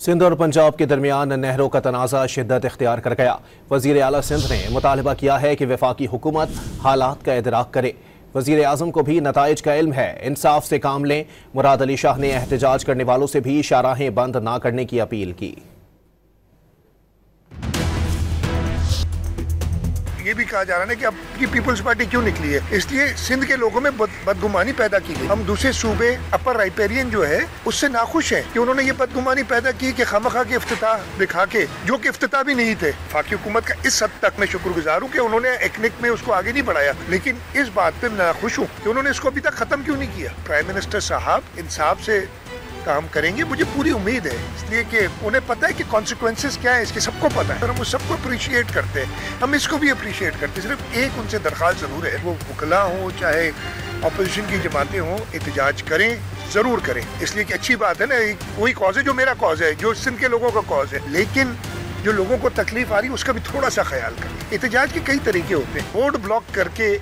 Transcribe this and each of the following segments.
सिंध और पंजाब के दरमियान नहरों का तनाज़ा शिद्दत इख्तियार कर गया। वज़ीर आला सिंध ने मुतालबा किया है कि वफाकी हुकूमत हालात का इदराक करे। वज़ीर आज़म को भी नताइज का इल्म है, इंसाफ से काम लें। मुराद अली शाह ने एहतजाज करने वालों से भी शाहराहें बंद ना करने की अपील की। ये भी कहा जा रहा है कि अब की पीपल्स पार्टी क्यों निकली है, इसलिए सिंध के लोगों में बदगुमानी पैदा की गई। हम दूसरे सूबे अपर राइपेरियन जो है उससे नाखुश हैं कि उन्होंने ये बदगुमानी पैदा की कि खामखा के इफ्तिताह दिखा के, जो कि इफ्तिताह भी नहीं थे। वफाकी हुकूमत का इस हद तक मैं शुक्रगुजार हूँ कि उन्होंने एकनिक में उसको आगे नहीं बढ़ाया, लेकिन इस बात पे नाखुश हूँ कि उन्होंने इसको अभी तक खत्म क्यों नहीं किया। प्राइम मिनिस्टर साहब इंसाफ से काम करेंगे, मुझे पूरी उम्मीद है, इसलिए कि उन्हें पता है कि कॉन्सिक्वेंसेस क्या है, इसके सबको पता है और हम उस सबको अप्रिशिएट करते हैं। हम इसको भी अप्रिशिएट करते हैं। सिर्फ एक उनसे दरख्वास्त जरूर है, वो वकला हो चाहे अपोजिशन की जमातें हों, एहतजाज करें, जरूर करें, इसलिए कि अच्छी बात है ना, वही कॉज है जो मेरा कॉज है, जो सिंध के लोगों का कॉज है, लेकिन जो लोगों को तकलीफ आ रही है उसका भी थोड़ा सा ख्याल करें। एहतजाज के कई तरीके होते हैं। रोड ब्लॉक करके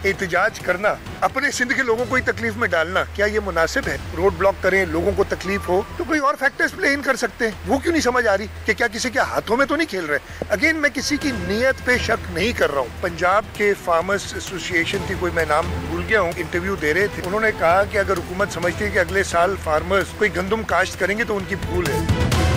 एहतजाज करना, अपने सिंध के लोगों को ही तकलीफ में डालना, क्या ये मुनासिब है? रोड ब्लॉक करें, लोगों को तकलीफ हो तो कोई और फैक्टर्स प्ले इन कर सकते हैं। वो क्यों नहीं समझ आ रही कि क्या किसी के हाथों में तो नहीं खेल रहे। अगेन मैं किसी की नीयत पे शक नहीं कर रहा हूँ। पंजाब के फार्मर्स एसोसिएशन थी, कोई मैं नाम भूल गया हूँ, इंटरव्यू दे रहे थे, उन्होंने कहा कि अगर हुकूमत समझती है कि अगले साल फार्मर्स कोई गंदम काश्त करेंगे तो उनकी भूल है।